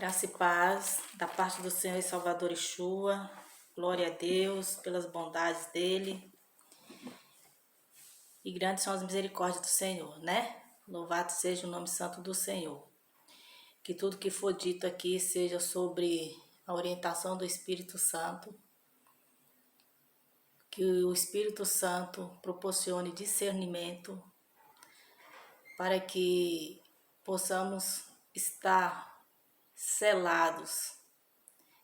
Graça e paz da parte do Senhor e Salvador Yeshua. Glória a Deus pelas bondades dele. E grandes são as misericórdias do Senhor, né? Louvado seja o nome santo do Senhor. Que tudo que for dito aqui seja sobre a orientação do Espírito Santo. Que o Espírito Santo proporcione discernimento para que possamos estar selados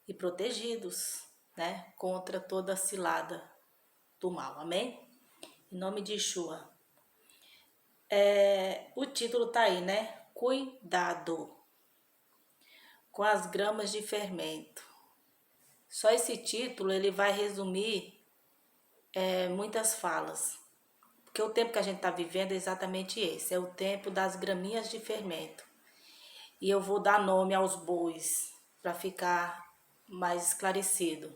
e protegidos, né, contra toda a cilada do mal, amém? Em nome de Yeshua. O título tá aí, né? Cuidado com as gramas de fermento. Só esse título ele vai resumir muitas falas, porque o tempo que a gente está vivendo é exatamente esse, é o tempo das graminhas de fermento. E eu vou dar nome aos bois para ficar mais esclarecido.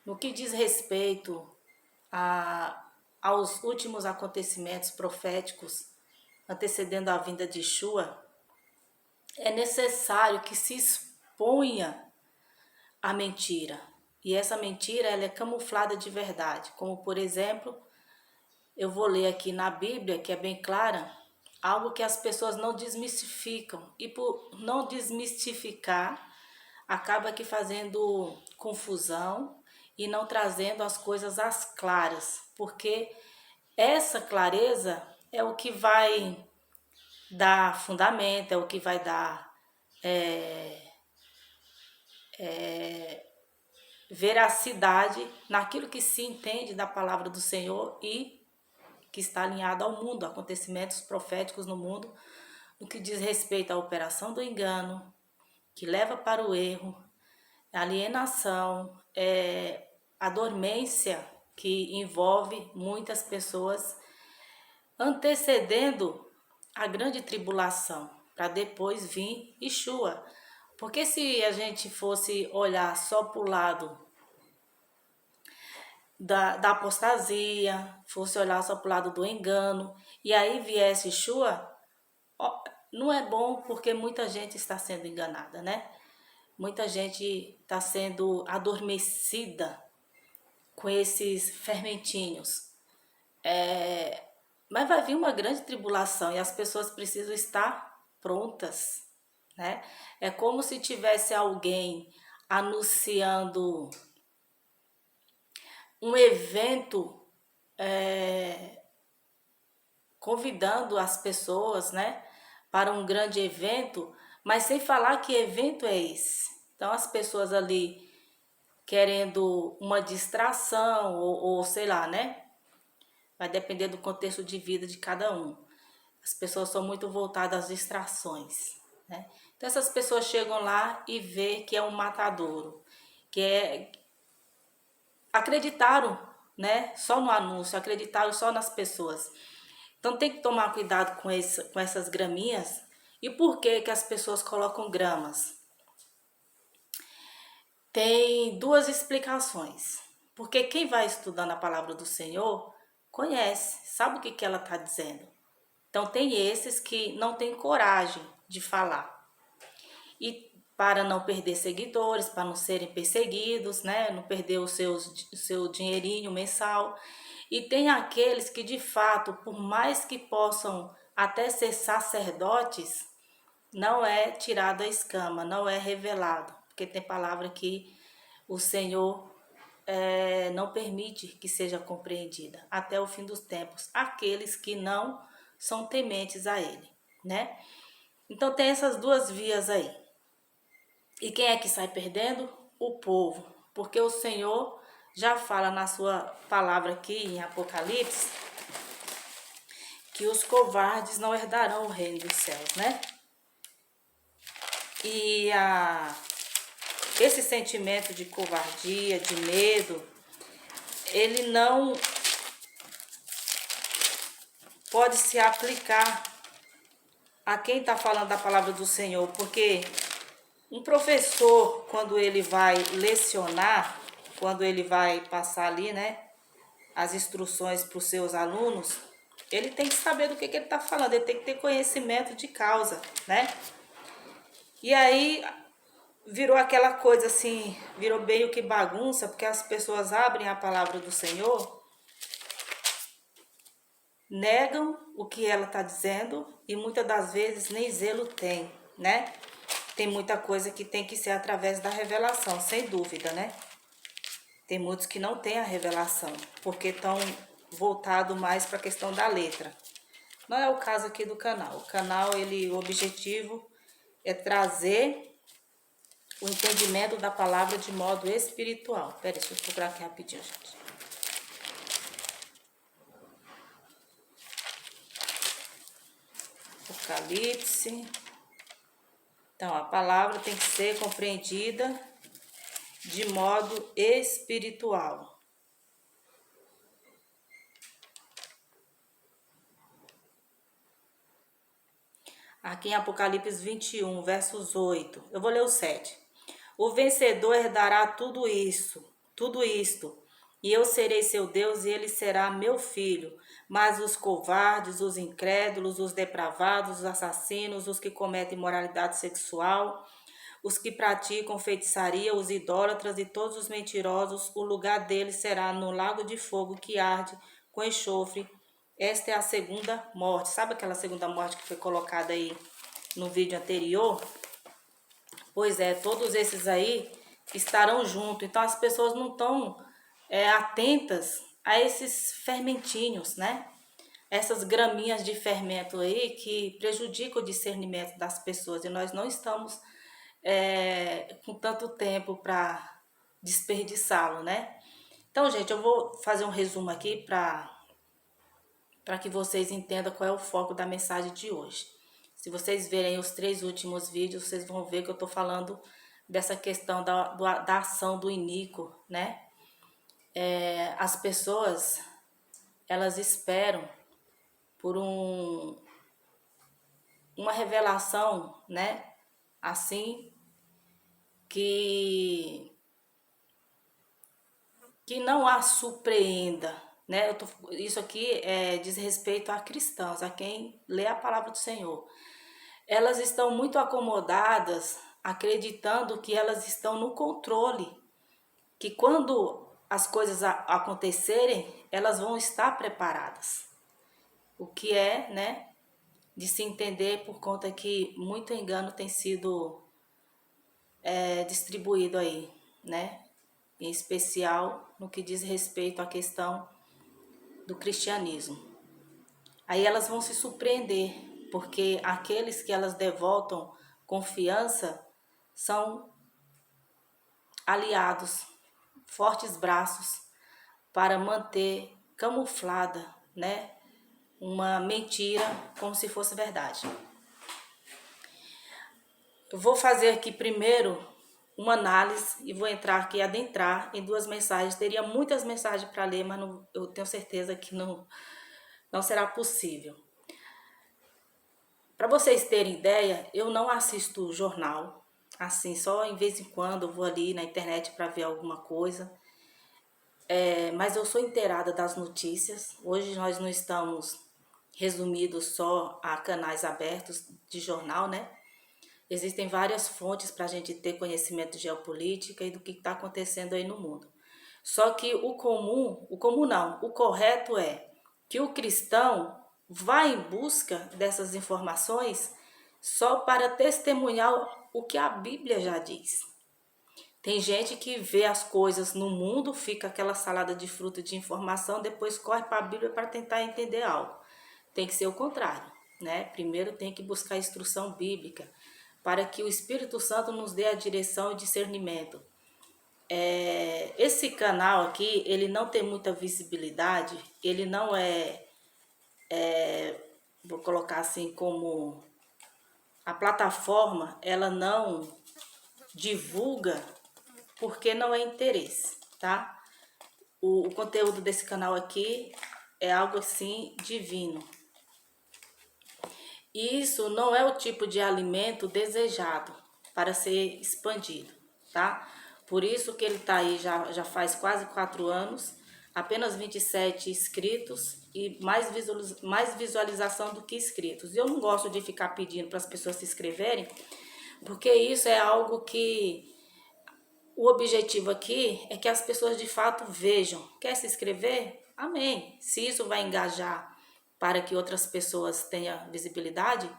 No que diz respeito aos últimos acontecimentos proféticos antecedendo a vinda de Yeshua, é necessário que se exponha a mentira. E essa mentira ela é camuflada de verdade. Como, por exemplo, eu vou ler aqui na Bíblia, que é bem clara, algo que as pessoas não desmistificam. E por não desmistificar, acaba aqui fazendo confusão e não trazendo as coisas às claras, porque essa clareza é o que vai dar fundamento, é o que vai dar veracidade naquilo que se entende da palavra do Senhor e que está alinhado ao mundo, acontecimentos proféticos no mundo, no que diz respeito à operação do engano, que leva para o erro, a alienação, a dormência que envolve muitas pessoas, antecedendo a grande tribulação, para depois vir Yeshua. Porque se a gente fosse olhar só para o lado da apostasia, fosse olhar só para o lado do engano, e aí viesse Yeshua, não é bom, porque muita gente está sendo enganada, né? Muita gente está sendo adormecida com esses fermentinhos. Mas vai vir uma grande tribulação e as pessoas precisam estar prontas, né? É como se tivesse alguém anunciando um evento, convidando as pessoas, né, para um grande evento, mas sem falar que evento é esse. Então as pessoas ali querendo uma distração ou sei lá, né? Vai depender do contexto de vida de cada um. As pessoas são muito voltadas às distrações, né? Então essas pessoas chegam lá e vê que é um matadouro, acreditaram, né? Só no anúncio, acreditaram só nas pessoas. Então tem que tomar cuidado com essas graminhas. E por que que as pessoas colocam gramas? Tem duas explicações. Porque quem vai estudando a palavra do Senhor conhece, sabe o que que ela está dizendo. Então tem esses que não têm coragem de falar. E para não perder seguidores, para não serem perseguidos, né? Não perder o seu dinheirinho mensal. E tem aqueles que de fato, por mais que possam até ser sacerdotes, não é tirado a escama, não é revelado. Porque tem palavra que o Senhor não permite que seja compreendida até o fim dos tempos. Aqueles que não são tementes a Ele, né? Então tem essas duas vias aí. E quem é que sai perdendo? O povo. Porque o Senhor já fala na sua palavra aqui em Apocalipse que os covardes não herdarão o reino dos céus, né? E esse sentimento de covardia, de medo, ele não pode se aplicar a quem está falando da palavra do Senhor, porque um professor, quando ele vai lecionar, quando ele vai passar ali, né, as instruções para os seus alunos, ele tem que saber do que ele está falando, ele tem que ter conhecimento de causa, né? E aí virou aquela coisa assim, virou meio que bagunça, porque as pessoas abrem a palavra do Senhor, negam o que ela está dizendo e muitas das vezes nem zelo tem, né? Tem muita coisa que tem que ser através da revelação, sem dúvida, né? Tem muitos que não têm a revelação, porque estão voltados mais para a questão da letra. Não é o caso aqui do canal. O canal, o objetivo é trazer o entendimento da palavra de modo espiritual. Pera aí, deixa eu procurar aqui rapidinho, gente. Apocalipse. Então, a palavra tem que ser compreendida de modo espiritual. Aqui em Apocalipse 21, versos 8. Eu vou ler o 7. O vencedor herdará tudo isto, e eu serei seu Deus e ele será meu filho. Mas os covardes, os incrédulos, os depravados, os assassinos, os que cometem imoralidade sexual, os que praticam feitiçaria, os idólatras e todos os mentirosos, o lugar deles será no lago de fogo que arde com enxofre. Esta é a segunda morte. Sabe aquela segunda morte que foi colocada aí no vídeo anterior? Pois é, todos esses aí estarão juntos. Então as pessoas não estão atentas a esses fermentinhos, né? Essas graminhas de fermento aí que prejudicam o discernimento das pessoas. E nós não estamos com tanto tempo para desperdiçá-lo, né? Então, gente, eu vou fazer um resumo aqui para que vocês entendam qual é o foco da mensagem de hoje. Se vocês verem os 3 últimos vídeos, vocês vão ver que eu estou falando dessa questão da ação do iníquo, né? As pessoas, elas esperam por uma revelação, né? Assim, que não a surpreenda, né? Isso aqui diz respeito a cristãos, a quem lê a palavra do Senhor. Elas estão muito acomodadas, acreditando que elas estão no controle, que quando as coisas acontecerem, elas vão estar preparadas. O que é, né, de se entender por conta que muito engano tem sido distribuído aí, né? Em especial no que diz respeito à questão do cristianismo. Aí elas vão se surpreender, porque aqueles que elas devotam confiança são aliados, fortes braços para manter camuflada, né, uma mentira como se fosse verdade. Eu vou fazer aqui primeiro uma análise e vou adentrar em 2 mensagens. Teria muitas mensagens para ler, mas eu tenho certeza que não será possível. Para vocês terem ideia, eu não assisto jornal, assim, só em vez em quando eu vou ali na internet para ver alguma coisa. Mas eu sou inteirada das notícias. Hoje nós não estamos resumidos só a canais abertos de jornal, né? Existem várias fontes para a gente ter conhecimento de geopolítica e do que está acontecendo aí no mundo. Só que o correto é que o cristão vá em busca dessas informações só para testemunhar o que a Bíblia já diz. Tem gente que vê as coisas no mundo, fica aquela salada de fruta de informação, depois corre para a Bíblia para tentar entender algo. Tem que ser o contrário, né? Primeiro tem que buscar a instrução bíblica, para que o Espírito Santo nos dê a direção e discernimento. Esse canal aqui, ele não tem muita visibilidade, ele não vou colocar assim como a plataforma, ela não divulga porque não é interesse, tá? O conteúdo desse canal aqui é algo assim divino. Isso não é o tipo de alimento desejado para ser expandido, tá? Por isso que ele tá aí já faz quase 4 anos, apenas 27 inscritos e mais visualização do que inscritos. Eu não gosto de ficar pedindo para as pessoas se inscreverem. Porque isso é algo que o objetivo aqui é que as pessoas de fato vejam. Quer se inscrever? Amém. Se isso vai engajar para que outras pessoas tenham visibilidade,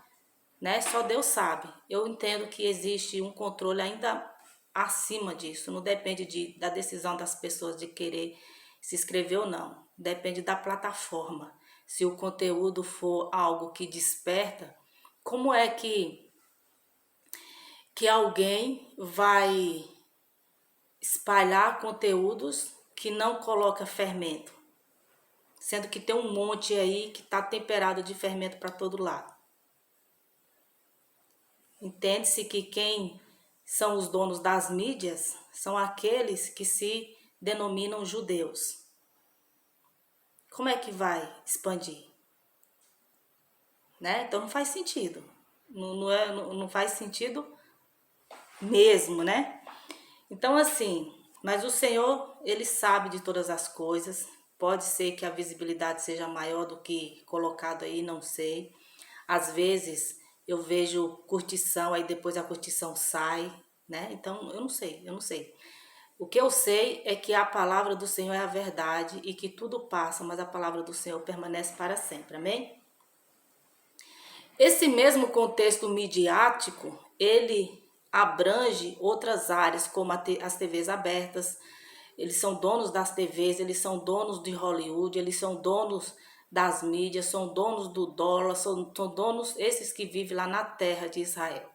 né? Só Deus sabe. Eu entendo que existe um controle ainda acima disso. Não depende da decisão das pessoas de querer se inscrever ou não. Depende da plataforma. Se o conteúdo for algo que desperta, como é que alguém vai espalhar conteúdos que não coloca fermento, sendo que tem um monte aí que está temperado de fermento para todo lado? Entende-se que quem são os donos das mídias são aqueles que se denominam judeus. Como é que vai expandir? Né? Então não faz sentido. Não faz sentido mesmo, né? Então assim, mas o Senhor, Ele sabe de todas as coisas. Pode ser que a visibilidade seja maior do que colocado aí, não sei. Às vezes eu vejo curtição, aí depois a curtição sai, né? Então eu não sei. O que eu sei é que a palavra do Senhor é a verdade e que tudo passa, mas a palavra do Senhor permanece para sempre, amém? Esse mesmo contexto midiático, ele abrange outras áreas, como as TVs abertas. Eles são donos das TVs, eles são donos de Hollywood, eles são donos das mídias, são donos do dólar, são donos esses que vivem lá na terra de Israel.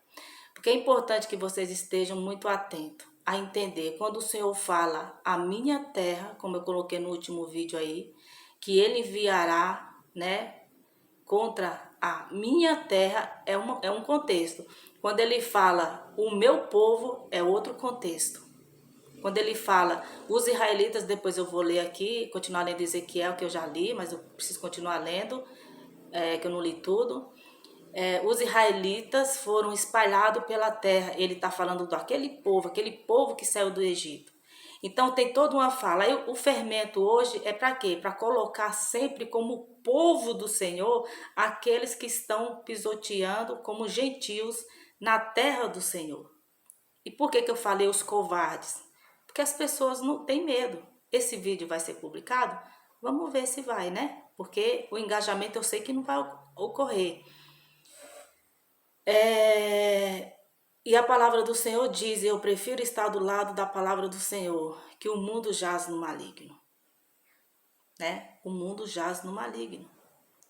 Porque é importante que vocês estejam muito atentos a entender, quando o Senhor fala a minha terra, como eu coloquei no último vídeo aí, que ele enviará, né, contra a minha terra, é um contexto. Quando ele fala o meu povo, é outro contexto. Quando ele fala os israelitas, depois eu vou ler aqui, continuar lendo Ezequiel, que eu já li, mas eu preciso continuar lendo, que eu não li tudo. Os israelitas foram espalhados pela terra. Ele está falando daquele povo que saiu do Egito. Então tem toda uma fala. Aí, o fermento hoje é para quê? Para colocar sempre como povo do Senhor aqueles que estão pisoteando como gentios na terra do Senhor. E por que eu falei os covardes? Porque as pessoas não têm medo. Esse vídeo vai ser publicado? Vamos ver se vai, né? Porque o engajamento eu sei que não vai ocorrer. E a palavra do Senhor diz: eu prefiro estar do lado da palavra do Senhor, que o mundo jaz no maligno. Né? O mundo jaz no maligno.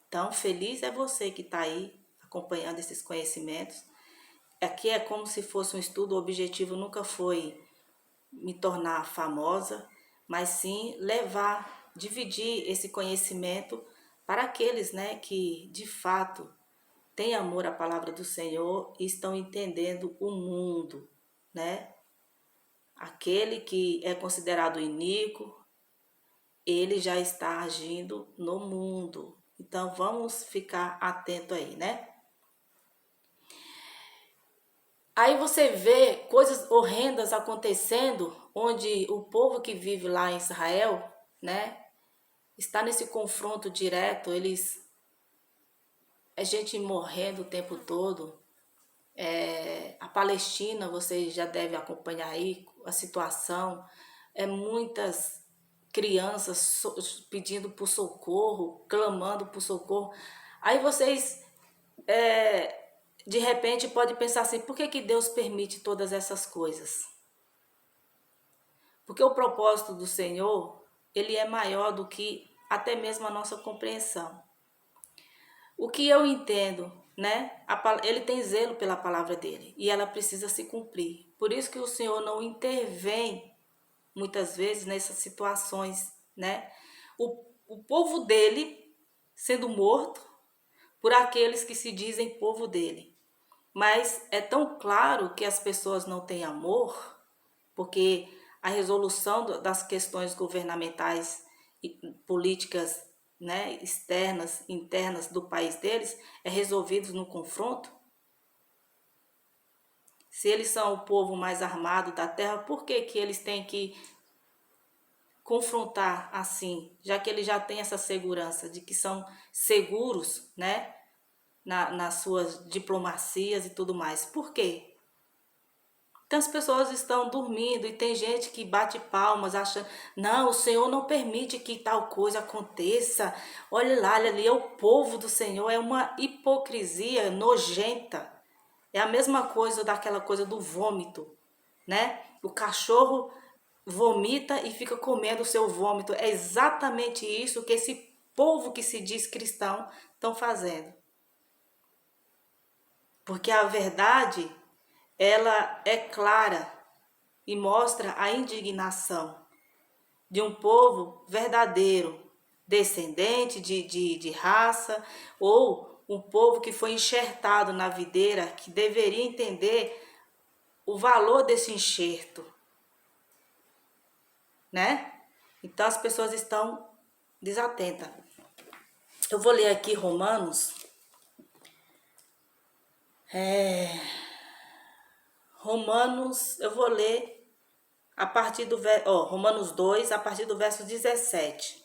Então, feliz é você que está aí acompanhando esses conhecimentos. Aqui é como se fosse um estudo, o objetivo nunca foi me tornar famosa, mas sim levar, dividir esse conhecimento para aqueles, né, que de fato têm amor à palavra do Senhor e estão entendendo o mundo, né? Aquele que é considerado iníquo, ele já está agindo no mundo. Então vamos ficar atento aí, né? Aí você vê coisas horrendas acontecendo, onde o povo que vive lá em Israel, né, está nesse confronto direto, é gente morrendo o tempo todo. A Palestina, você já deve acompanhar aí a situação, muitas crianças pedindo por socorro, clamando por socorro. Aí vocês de repente pode pensar assim, por que Deus permite todas essas coisas? Porque o propósito do Senhor, ele é maior do que até mesmo a nossa compreensão. O que eu entendo, né? Ele tem zelo pela palavra dele e ela precisa se cumprir. Por isso que o Senhor não intervém muitas vezes nessas situações, né? O povo dele sendo morto por aqueles que se dizem povo dele. Mas é tão claro que as pessoas não têm amor, porque a resolução das questões governamentais e políticas, né, externas, internas do país deles é resolvido no confronto. Se eles são o povo mais armado da terra, por que eles têm que confrontar assim, já que eles já têm essa segurança de que são seguros, né, nas suas diplomacias e tudo mais? Por quê? Então as pessoas estão dormindo e tem gente que bate palmas achando, não, o Senhor não permite que tal coisa aconteça. Olha lá, olha ali, é o povo do Senhor, é uma hipocrisia nojenta. É a mesma coisa daquela coisa do vômito, né? O cachorro vomita e fica comendo o seu vômito. É exatamente isso que esse povo que se diz cristão estão fazendo. Porque a verdade, ela é clara e mostra a indignação de um povo verdadeiro, descendente de raça, ou um povo que foi enxertado na videira, que deveria entender o valor desse enxerto, né? Então as pessoas estão desatentas. Eu vou ler aqui Romanos. Romanos, eu vou ler a partir do Romanos 2, a partir do verso 17.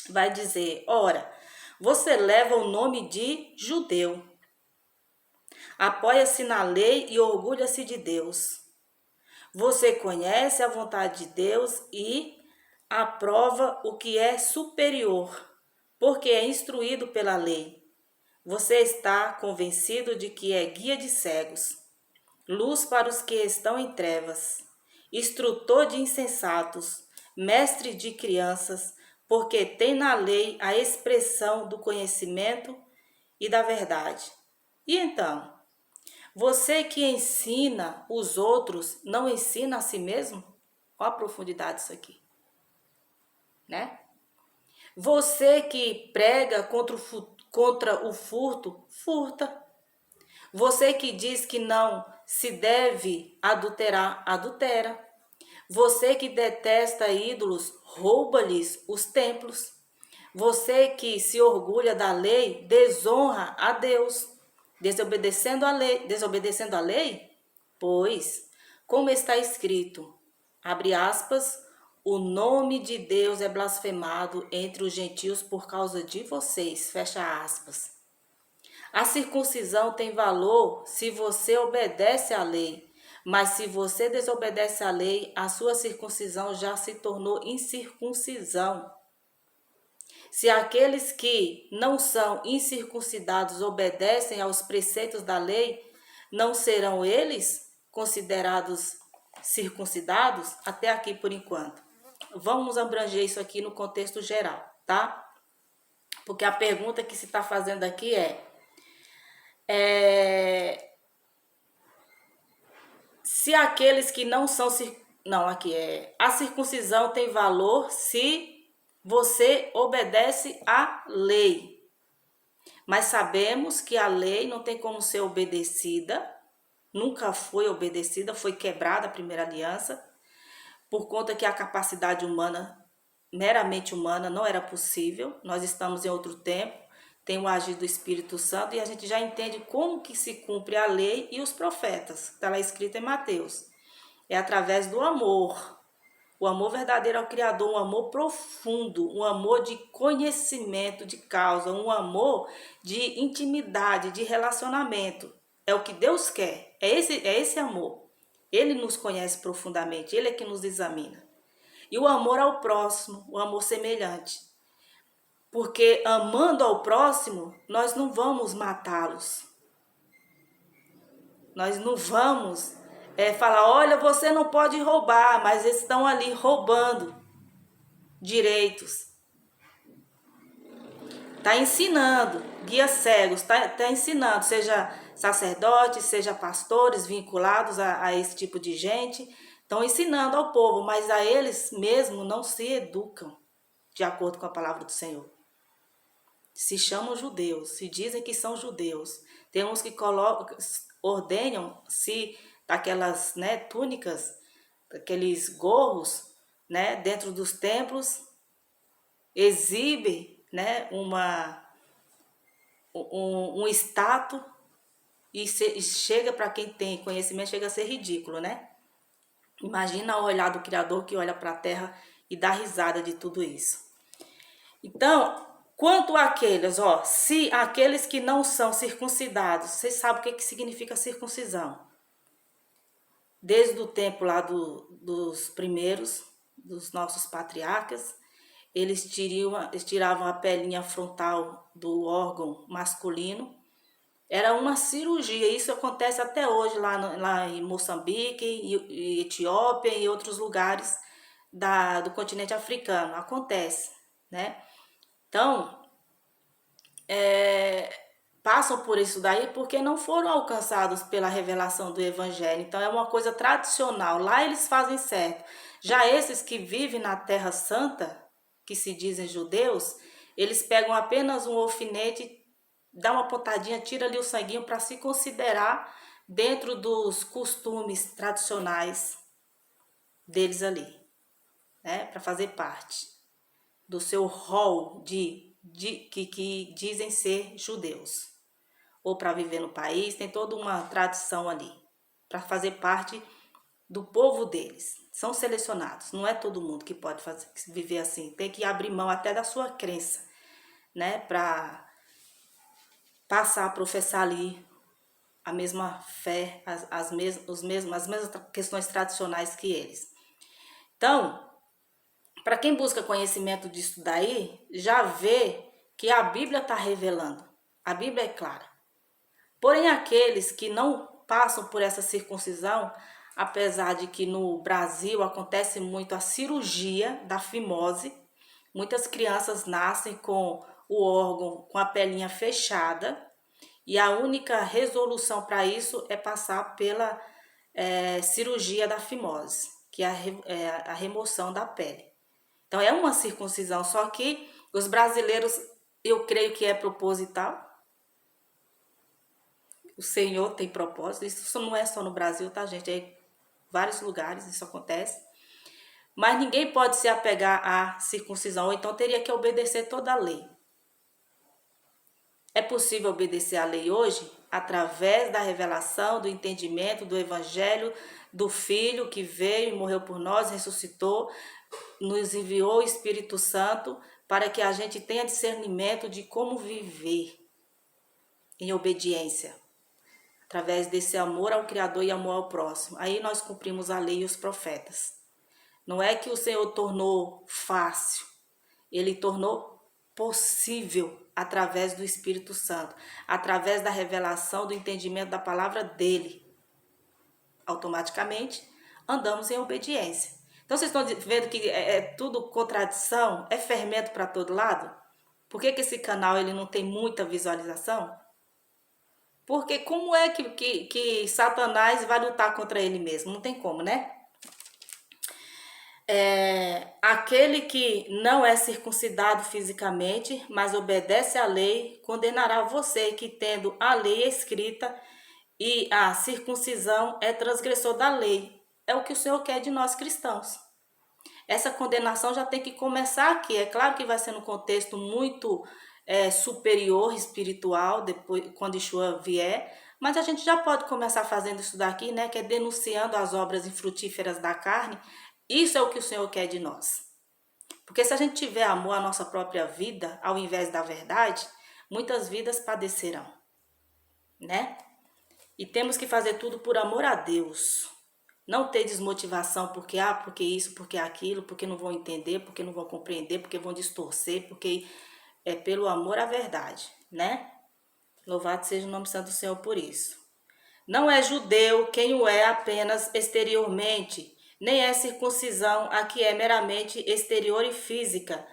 Vai dizer: ora, você leva o nome de judeu, apoia-se na lei e orgulha-se de Deus. Você conhece a vontade de Deus e aprova o que é superior, porque é instruído pela lei. Você está convencido de que é guia de cegos, luz para os que estão em trevas, instrutor de insensatos, mestre de crianças, porque tem na lei a expressão do conhecimento e da verdade. E então, você que ensina os outros, não ensina a si mesmo? Olha a profundidade disso aqui, né? Você que prega contra o furto, furta. Você que diz que não se deve adulterar, adultera. Você que detesta ídolos, rouba-lhes os templos. Você que se orgulha da lei, desonra a Deus, desobedecendo a lei, pois, como está escrito, abre aspas, o nome de Deus é blasfemado entre os gentios por causa de vocês, fecha aspas. A circuncisão tem valor se você obedece à lei, mas se você desobedece à lei, a sua circuncisão já se tornou incircuncisão. Se aqueles que não são incircuncidados obedecem aos preceitos da lei, não serão eles considerados circuncidados? Até aqui por enquanto. Vamos abranger isso aqui no contexto geral, tá? Porque a pergunta que se está fazendo aqui se aqueles que não são a circuncisão tem valor se você obedece à lei. Mas sabemos que a lei não tem como ser obedecida, nunca foi obedecida, foi quebrada a primeira aliança, por conta que a capacidade humana, meramente humana, não era possível. Nós estamos em outro tempo, tem o agir do Espírito Santo e a gente já entende como que se cumpre a lei e os profetas. Está lá escrito em Mateus. É através do amor. O amor verdadeiro ao Criador, um amor profundo, um amor de conhecimento de causa, um amor de intimidade, de relacionamento. É o que Deus quer, é esse amor. Ele nos conhece profundamente, Ele é que nos examina. E o amor ao próximo, o amor semelhante. Porque amando ao próximo, nós não vamos matá-los. Nós não vamos falar, olha, você não pode roubar, mas eles estão ali roubando direitos. Está ensinando, guia cegos, está ensinando, seja sacerdotes, seja pastores vinculados a esse tipo de gente, estão ensinando ao povo, mas a eles mesmos não se educam de acordo com a palavra do Senhor. Se chamam judeus, se dizem que são judeus. Tem uns que ordenham-se daquelas túnicas, daqueles gorros, dentro dos templos, exibem um status e chega, para quem tem conhecimento, chega a ser ridículo, né? Imagina o olhar do Criador que olha para a terra e dá risada de tudo isso. Então, quanto àqueles, se aqueles que não são circuncidados, vocês sabem o que significa circuncisão? desde o tempo lá dos primeiros, dos nossos patriarcas, eles tiravam a pelinha frontal do órgão masculino. Era uma cirurgia, isso acontece até hoje lá em Moçambique, e Etiópia e outros lugares do continente africano, acontece, né? Então, passam por isso daí porque não foram alcançados pela revelação do evangelho. Então é uma coisa tradicional, lá eles fazem certo. Já esses que vivem na Terra Santa, que se dizem judeus, eles pegam apenas um alfinete, dá uma pontadinha, tira ali o sanguinho para se considerar dentro dos costumes tradicionais deles ali, né? Para fazer parte do seu rol que dizem ser judeus. Ou para viver no país, tem toda uma tradição ali, para fazer parte do povo deles. São selecionados, não é todo mundo que pode viver assim, tem que abrir mão até da sua crença, né, para passar a professar ali a mesma fé, as mesmas questões tradicionais que eles. Então, para quem busca conhecimento disso daí, já vê que a Bíblia está revelando. A Bíblia é clara. Porém, aqueles que não passam por essa circuncisão, apesar de que no Brasil acontece muito a cirurgia da fimose, muitas crianças nascem com o órgão com a pelinha fechada, e a única resolução para isso é passar pela cirurgia da fimose, que é a remoção da pele. Então é uma circuncisão, só que os brasileiros, eu creio que é proposital. O Senhor tem propósito, isso não é só no Brasil, tá, gente? É em vários lugares isso acontece. Mas ninguém pode se apegar à circuncisão, ou então teria que obedecer toda a lei. É possível obedecer à lei hoje através da revelação, do entendimento, do evangelho, do Filho que veio e morreu por nós, ressuscitou, nos enviou o Espírito Santo para que a gente tenha discernimento de como viver em obediência, através desse amor ao Criador e amor ao próximo. Aí nós cumprimos a lei e os profetas. Não é que o Senhor tornou fácil, Ele tornou possível através do Espírito Santo, através da revelação, do entendimento da palavra dEle. Automaticamente, andamos em obediência. Então, vocês estão vendo que é tudo contradição, é fermento para todo lado? Por que esse canal ele não tem muita visualização? Porque como é que Satanás vai lutar contra ele mesmo? Não tem como, né? Aquele que não é circuncidado fisicamente, mas obedece à lei, condenará você que, tendo a lei escrita e a circuncisão, é transgressor da lei. É o que o Senhor quer de nós cristãos. Essa condenação já tem que começar aqui. É claro que vai ser num contexto muito superior, espiritual, depois quando Yeshua vier, mas a gente já pode começar fazendo isso daqui, né? Que é denunciando as obras infrutíferas da carne. Isso é o que o Senhor quer de nós. Porque se a gente tiver amor à nossa própria vida, ao invés da verdade, muitas vidas padecerão, né? E temos que fazer tudo por amor a Deus. Não ter desmotivação porque isso, porque aquilo, porque não vão entender, porque não vão compreender, porque vão distorcer, porque é pelo amor à verdade, né? Louvado seja o nome santo do Senhor por isso. Não é judeu quem o é apenas exteriormente, nem é circuncisão a que é meramente exterior e física.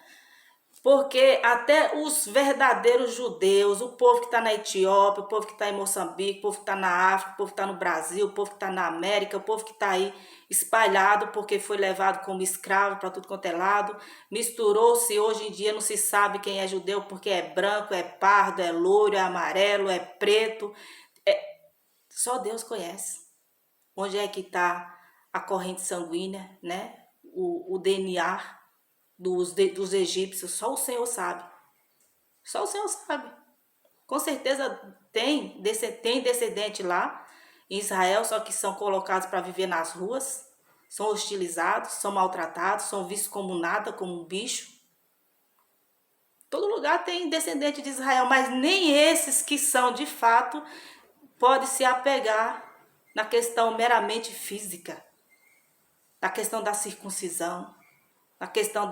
Porque até os verdadeiros judeus, o povo que está na Etiópia, o povo que está em Moçambique, o povo que está na África, o povo que está no Brasil, o povo que está na América, o povo que está aí espalhado porque foi levado como escravo para tudo quanto é lado, misturou-se, hoje em dia não se sabe quem é judeu porque é branco, é pardo, é loiro, é amarelo, é preto, só Deus conhece. Onde é que está a corrente sanguínea, né? O DNA dos egípcios, só o Senhor sabe. Só o Senhor sabe. Com certeza tem descendente lá em Israel, só que são colocados para viver nas ruas, são hostilizados, são maltratados, são vistos como nada, como um bicho. Todo lugar tem descendente de Israel, mas nem esses que são de fato podem se apegar na questão meramente física, na questão da circuncisão, na questão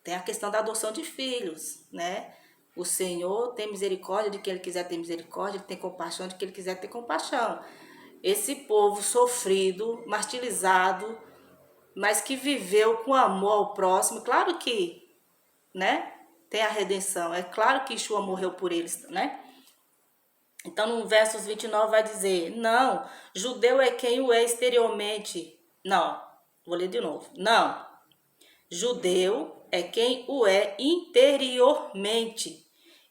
tem a questão da adoção de filhos, né? O Senhor tem misericórdia de quem Ele quiser ter misericórdia, Ele tem compaixão de quem Ele quiser ter compaixão. Esse povo sofrido, martirizado, mas que viveu com amor ao próximo, claro que, né? Tem a redenção. É claro que Yeshua morreu por eles, né? Então, no versos 29 vai dizer, não, judeu é quem o é exteriormente. Não, vou ler de novo. Não, judeu é quem o é interiormente.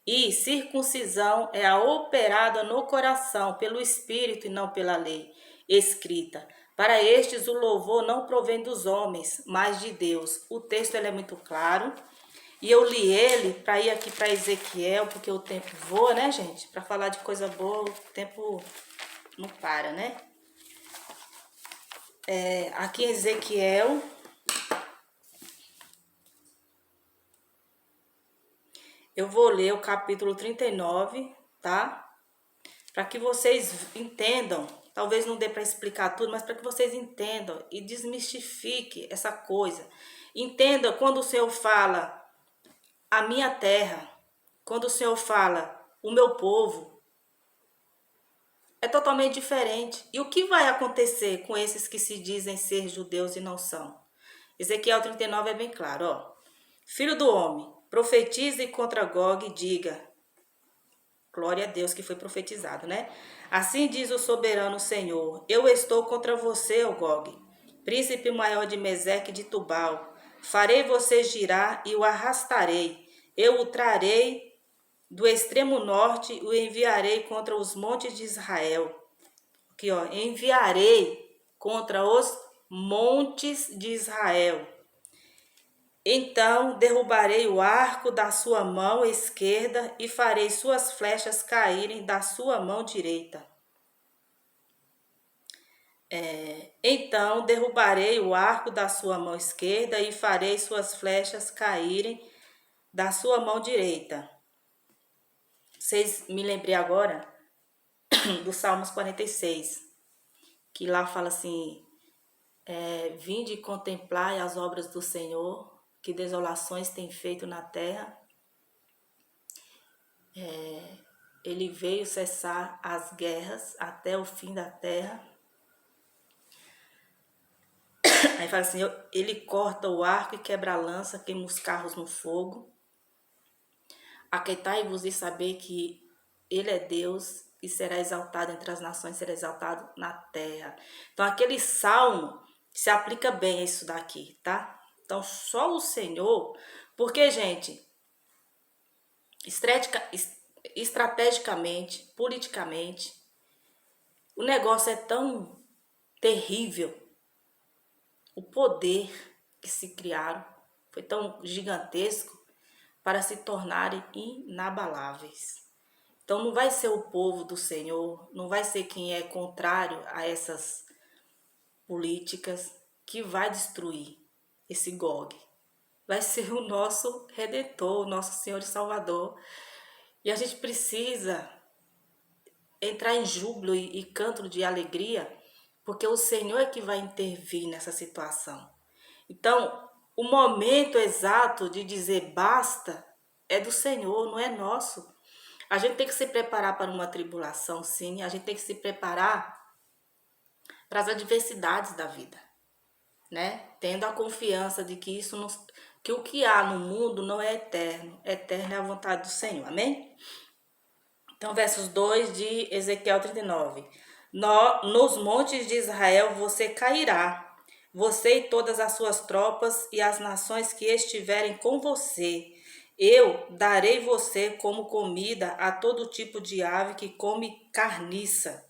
E circuncisão é a operada no coração, pelo Espírito e não pela lei, escrita. Para estes o louvor não provém dos homens, mas de Deus. O texto ele é muito claro. E eu li ele para ir aqui para Ezequiel, porque o tempo voa, né, gente? Para falar de coisa boa, o tempo não para, né? Aqui em Ezequiel, eu vou ler o capítulo 39, tá? Para que vocês entendam, talvez não dê para explicar tudo, mas para que vocês entendam e desmistifique essa coisa. Entenda quando o Senhor fala a minha terra, quando o Senhor fala o meu povo, é totalmente diferente. E o que vai acontecer com esses que se dizem ser judeus e não são? Ezequiel 39 é bem claro, ó. Filho do homem, profetize contra Gog e diga, glória a Deus que foi profetizado, né? Assim diz o soberano Senhor, eu estou contra você, ó Gog, príncipe maior de Meseque e de Tubal. Farei você girar e o arrastarei. Eu o trarei do extremo norte e o enviarei contra os montes de Israel. Aqui, ó, enviarei contra os montes de Israel. Então derrubarei o arco da sua mão esquerda e farei suas flechas caírem da sua mão direita. Então derrubarei o arco da sua mão esquerda e farei suas flechas caírem da sua mão direita. Vocês me lembrei agora do Salmos 46, que lá fala assim, vinde contemplai as obras do Senhor, que desolações tem feito na terra. Ele veio cessar as guerras até o fim da terra. Aí fala assim, ele corta o arco e quebra a lança, queima os carros no fogo. Aquietai-vos e saber que ele é Deus e será exaltado entre as nações, será exaltado na terra. Então aquele salmo se aplica bem a isso daqui, tá? Então só o Senhor, porque gente, estrategicamente, politicamente, o negócio é tão terrível. O poder que se criaram foi tão gigantesco para se tornarem inabaláveis. Então não vai ser o povo do Senhor, não vai ser quem é contrário a essas políticas que vai destruir esse Gog. Vai ser o nosso Redentor, o nosso Senhor e Salvador. E a gente precisa entrar em júbilo e canto de alegria, porque o Senhor é que vai intervir nessa situação. Então, o momento exato de dizer basta é do Senhor, não é nosso. A gente tem que se preparar para uma tribulação, sim. A gente tem que se preparar para as adversidades da vida, né? Tendo a confiança de que que o que há no mundo não é eterno. Eterno é a vontade do Senhor. Amém? Então, versos 2 de Ezequiel 39. Nos montes de Israel você cairá, você e todas as suas tropas e as nações que estiverem com você. Eu darei você como comida a todo tipo de ave que come carniça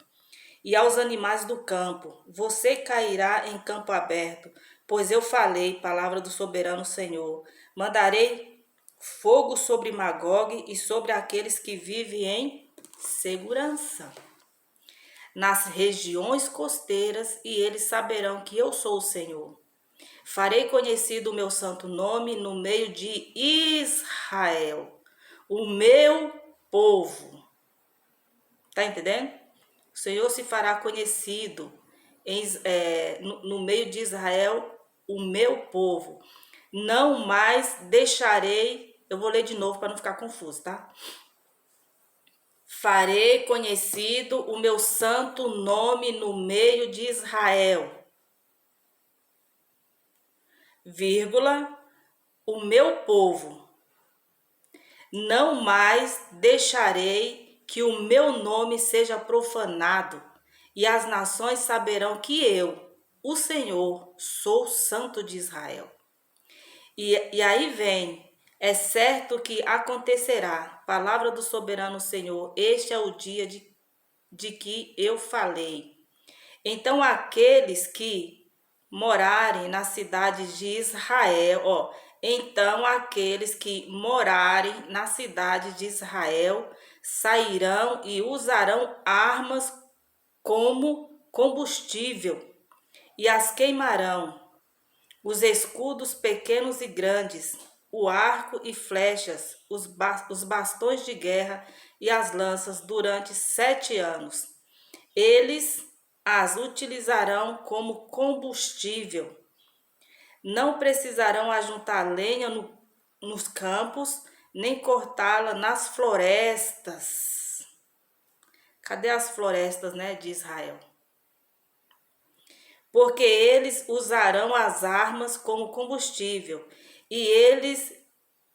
e aos animais do campo. Você cairá em campo aberto, pois eu falei, palavra do soberano Senhor. Mandarei fogo sobre Magog e sobre aqueles que vivem em segurança nas regiões costeiras, e eles saberão que eu sou o Senhor. Farei conhecido o meu santo nome no meio de Israel, o meu povo. Tá entendendo? O Senhor se fará conhecido no meio de Israel, o meu povo. Não mais deixarei, eu vou ler de novo para não ficar confuso, tá? Farei conhecido o meu santo nome no meio de Israel, vírgula, o meu povo. Não mais deixarei que o meu nome seja profanado, e as nações saberão que eu, o Senhor, sou santo de Israel. E aí vem, é certo que acontecerá, palavra do soberano Senhor, este é o dia de que eu falei. Então aqueles que morarem nas cidades de Israel, então aqueles que morarem na cidade de Israel sairão e usarão armas como combustível e as queimarão, os escudos pequenos e grandes, o arco e flechas, os bastões de guerra e as lanças durante 7 anos. Eles as utilizarão como combustível. Não precisarão ajuntar lenha nos campos, nem cortá-la nas florestas. Cadê as florestas, né, de Israel? Porque eles usarão as armas como combustível, e eles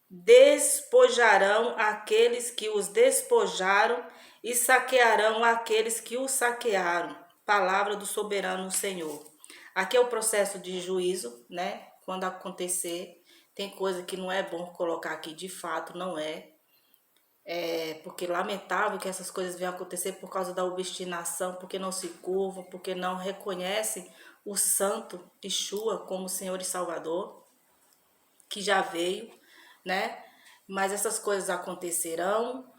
despojarão aqueles que os despojaram e saquearão aqueles que os saquearam. Palavra do soberano Senhor. Aqui é o processo de juízo, né? Quando acontecer, tem coisa que não é bom colocar aqui, de fato não é. Porque é lamentável que essas coisas venham acontecer por causa da obstinação, porque não se curvam, porque não reconhecem o santo Yeshua como Senhor e Salvador, que já veio, né? Mas essas coisas acontecerão,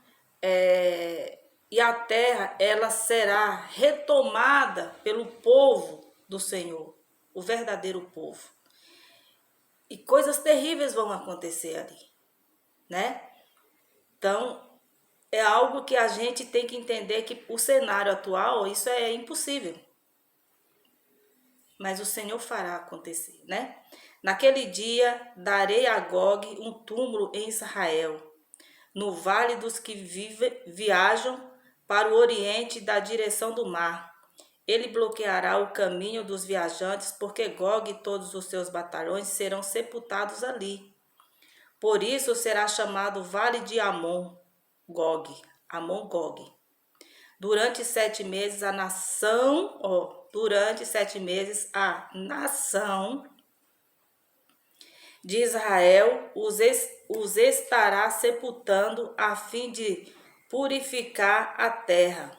e a terra ela será retomada pelo povo do Senhor, o verdadeiro povo. E coisas terríveis vão acontecer ali, né? Então, é algo que a gente tem que entender que o cenário atual, isso é impossível. Mas o Senhor fará acontecer, né? Naquele dia, darei a Gog um túmulo em Israel, no vale dos que viajam para o oriente da direção do mar. Ele bloqueará o caminho dos viajantes, porque Gog e todos os seus batalhões serão sepultados ali. Por isso será chamado Vale de Amon Gog. Durante 7 meses a nação, de Israel os estará sepultando a fim de purificar a terra.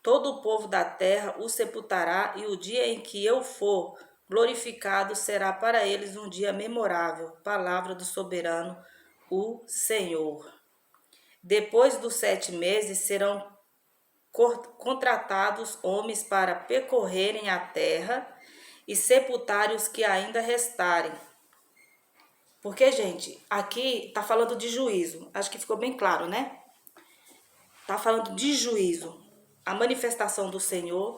Todo o povo da terra o sepultará, e o dia em que eu for glorificado será para eles um dia memorável. Palavra do soberano, o Senhor. Depois dos 7 meses serão contratados homens para percorrerem a terra e sepultarem os que ainda restarem. Porque, gente, aqui tá falando de juízo. Acho que ficou bem claro, né? Tá falando de juízo. A manifestação do Senhor.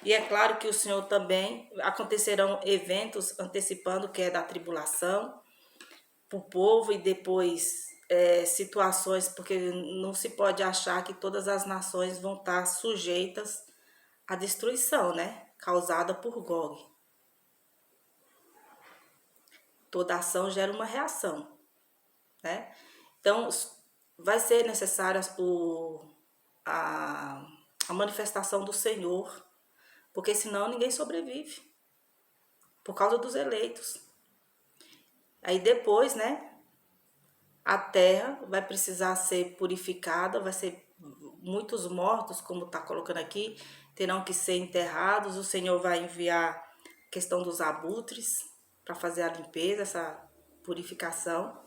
E é claro que o Senhor também acontecerão eventos antecipando que é da tribulação para o povo, e depois situações, porque não se pode achar que todas as nações vão estar sujeitas à destruição, né? Causada por Gog. Toda ação gera uma reação, né? Então, vai ser necessária a manifestação do Senhor, porque senão ninguém sobrevive, por causa dos eleitos. Aí depois, né? A terra vai precisar ser purificada, vai ser muitos mortos, como está colocando aqui, terão que ser enterrados. O Senhor vai enviar a questão dos abutres para fazer a limpeza, essa purificação.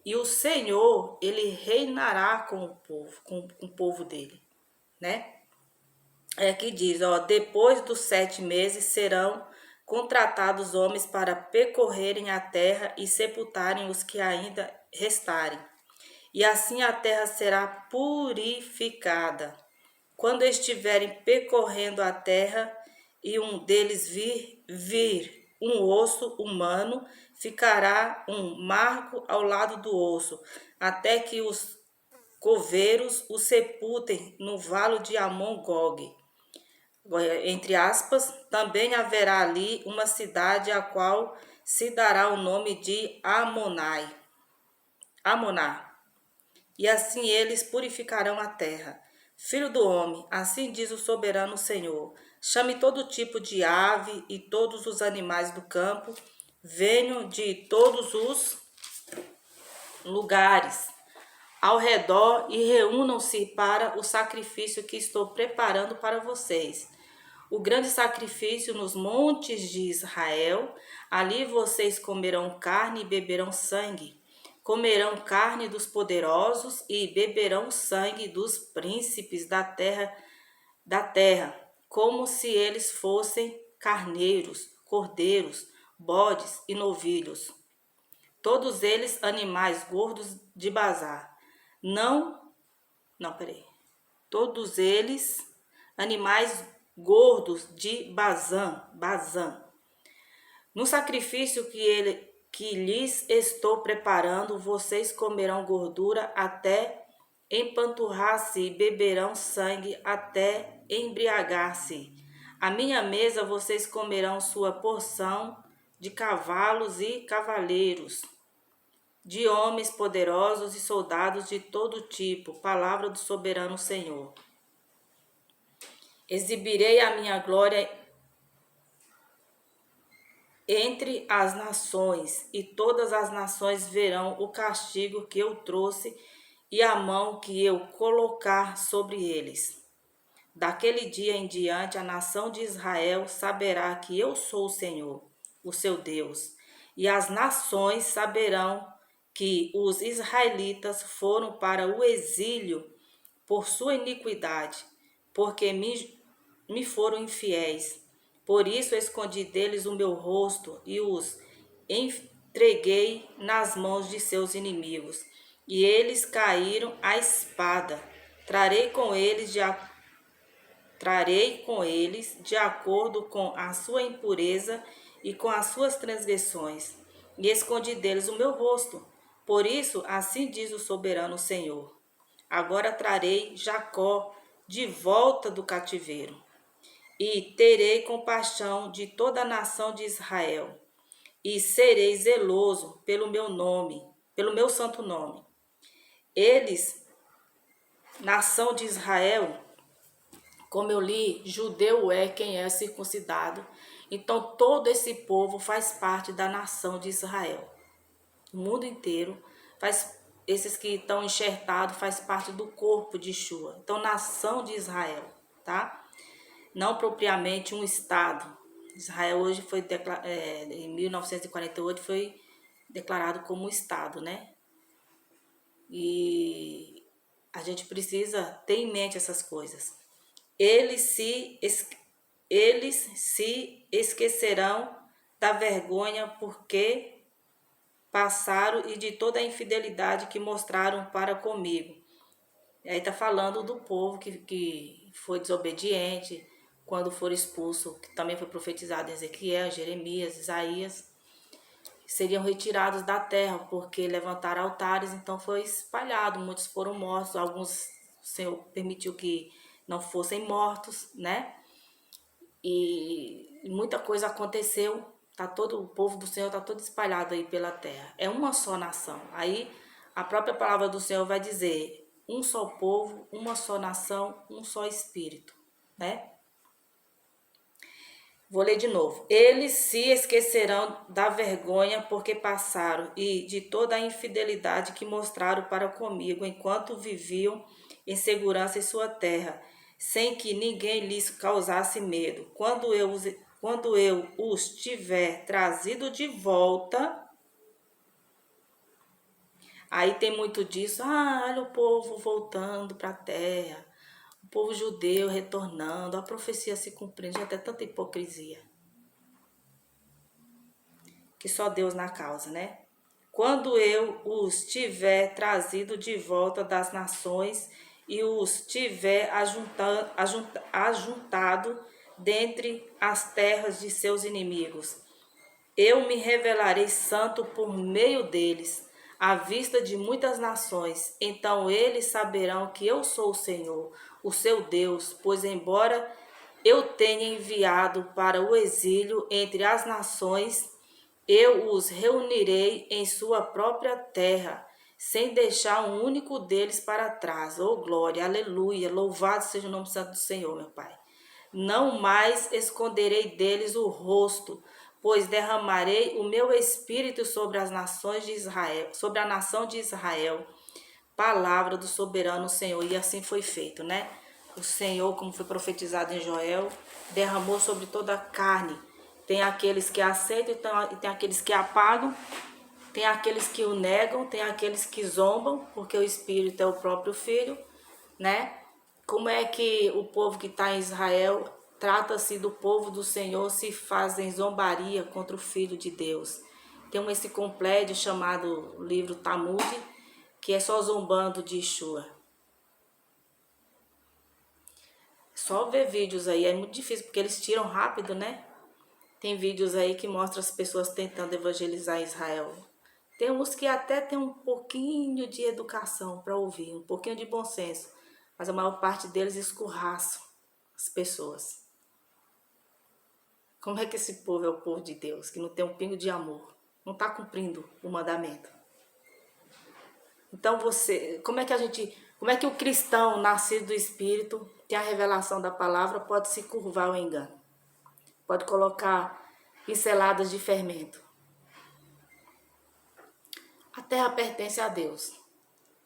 E o Senhor, ele reinará com o povo, com o povo dele, né? Que diz, depois dos 7 meses serão contratados homens para percorrerem a terra e sepultarem os que ainda restarem. E assim a terra será purificada. Quando estiverem percorrendo a terra e um deles vir um osso humano, ficará um marco ao lado do osso, até que os coveiros o sepultem no vale de Amon-Gog. Entre aspas, também haverá ali uma cidade a qual se dará o nome de Amoná, e assim eles purificarão a terra. Filho do homem, assim diz o soberano Senhor: chame todo tipo de ave e todos os animais do campo, venham de todos os lugares ao redor e reúnam-se para o sacrifício que estou preparando para vocês. O grande sacrifício nos montes de Israel, ali vocês comerão carne e beberão sangue. Comerão carne dos poderosos e beberão sangue dos príncipes da terra, como se eles fossem carneiros, cordeiros, bodes e novilhos. Todos eles animais gordos de bazar. Peraí. Todos eles animais gordos de Bazã. No sacrifício que lhes estou preparando, vocês comerão gordura até empanturrar-se e beberão sangue até embriagar-se. À minha mesa vocês comerão sua porção de cavalos e cavaleiros, de homens poderosos e soldados de todo tipo. Palavra do soberano Senhor. Exibirei a minha glória entre as nações, e todas as nações verão o castigo que eu trouxe e a mão que eu colocar sobre eles. Daquele dia em diante, a nação de Israel saberá que eu sou o Senhor, o seu Deus, e as nações saberão que os israelitas foram para o exílio por sua iniquidade, porque me foram infiéis. Por isso escondi deles o meu rosto e os entreguei nas mãos de seus inimigos, e eles caíram à espada. Trarei com eles de acordo com a sua impureza e com as suas transgressões, e escondi deles o meu rosto. Por isso, assim diz o soberano Senhor: agora trarei Jacó de volta do cativeiro, e terei compaixão de toda a nação de Israel, e serei zeloso pelo meu nome, pelo meu santo nome. Eles, nação de Israel, como eu li, judeu é quem é circuncidado. Então todo esse povo faz parte da nação de Israel. O mundo inteiro esses que estão enxertados faz parte do corpo de Yeshua. Então, nação de Israel, tá? Não propriamente um estado. Israel hoje foi em 1948 foi declarado como estado, né? E a gente precisa ter em mente essas coisas. Eles se esquecerão da vergonha porque passaram e de toda a infidelidade que mostraram para comigo. E aí está falando do povo que foi desobediente quando foram expulsos, que também foi profetizado em Ezequiel, Jeremias, Isaías, seriam retirados da terra porque levantaram altares, então foi espalhado, muitos foram mortos, alguns o Senhor permitiu que não fossem mortos, né? E muita coisa aconteceu, o povo do Senhor está todo espalhado aí pela terra. É uma só nação. Aí a própria palavra do Senhor vai dizer: um só povo, uma só nação, um só espírito, né? Vou ler de novo. Eles se esquecerão da vergonha porque passaram e de toda a infidelidade que mostraram para comigo enquanto viviam em segurança em sua terra, sem que ninguém lhes causasse medo. Quando eu os tiver trazido de volta, aí tem muito disso. Olha o povo voltando para a terra. O povo judeu retornando, a profecia se cumprindo, já tem tanta hipocrisia. Que só Deus na causa, né? Quando eu os tiver trazido de volta das nações e os tiver ajuntado dentre as terras de seus inimigos. Eu me revelarei santo por meio deles, à vista de muitas nações. Então eles saberão que eu sou o Senhor, o seu Deus, pois embora eu tenha enviado para o exílio entre as nações, eu os reunirei em sua própria terra, sem deixar um único deles para trás. Oh, glória, aleluia, louvado seja o nome santo do Senhor, meu Pai. Não mais esconderei deles o rosto, pois derramarei o meu espírito sobre as nações de Israel, sobre a nação de Israel. Palavra do soberano Senhor. E assim foi feito, né? O Senhor, como foi profetizado em Joel, derramou sobre toda a carne. Tem aqueles que aceitam e tem aqueles que apagam, tem aqueles que o negam, tem aqueles que zombam, porque o Espírito é o próprio Filho, né? Como é que o povo que está em Israel trata-se do povo do Senhor, se fazem zombaria contra o Filho de Deus? Tem esse complédio chamado livro Talmud, que é só zombando de Yeshua. Só ver vídeos aí é muito difícil, porque eles tiram rápido, né? Tem vídeos aí que mostram as pessoas tentando evangelizar Israel. Tem uns que até tem um pouquinho de educação para ouvir, um pouquinho de bom senso, mas a maior parte deles escorraçam as pessoas. Como é que esse povo é o povo de Deus, que não tem um pingo de amor, não está cumprindo o mandamento? Então como é que o cristão nascido do Espírito, tem a revelação da palavra, pode se curvar ao engano? Pode colocar pinceladas de fermento. A terra pertence a Deus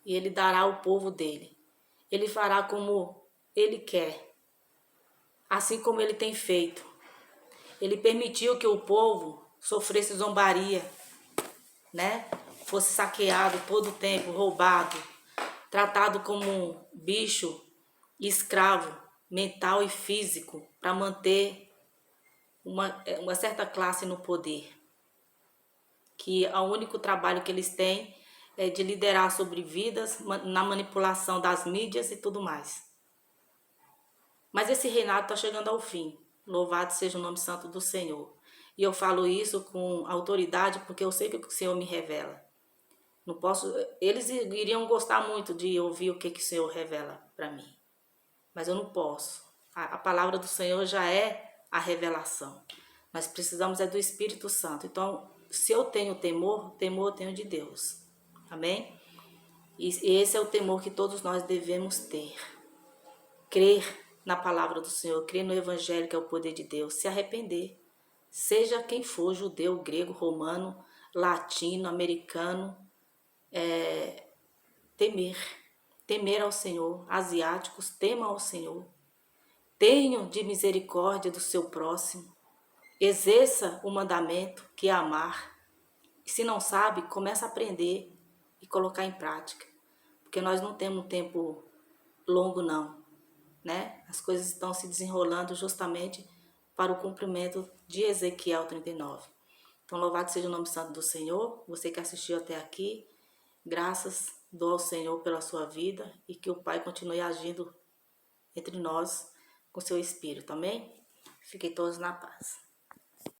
e Ele dará ao povo dele. Ele fará como Ele quer, assim como Ele tem feito. Ele permitiu que o povo sofresse zombaria, né? Fosse saqueado todo o tempo, roubado, tratado como um bicho escravo mental e físico para manter uma certa classe no poder. Que o único trabalho que eles têm é de liderar sobre vidas, na manipulação das mídias e tudo mais. Mas esse reinado está chegando ao fim. Louvado seja o nome santo do Senhor. E eu falo isso com autoridade porque eu sei que o Senhor me revela. Não posso, eles iriam gostar muito de ouvir o que o Senhor revela para mim. Mas eu não posso. A palavra do Senhor já é a revelação. Nós precisamos do Espírito Santo. Então, se eu tenho temor eu tenho de Deus. Amém? E esse é o temor que todos nós devemos ter. Crer na palavra do Senhor, crer no Evangelho, que é o poder de Deus, se arrepender. Seja quem for, judeu, grego, romano, latino, americano, temer ao Senhor. Asiáticos, temam ao Senhor. Tenham de misericórdia do seu próximo. Exerça o mandamento, que é amar. E se não sabe, começa a aprender e colocar em prática. Porque nós não temos um tempo longo, não, né? As coisas estão se desenrolando justamente para o cumprimento de Ezequiel 39. Então, louvado seja o nome santo do Senhor. Você que assistiu até aqui, graças dou ao Senhor pela sua vida e que o Pai continue agindo entre nós com seu Espírito, amém? Fiquem todos na paz.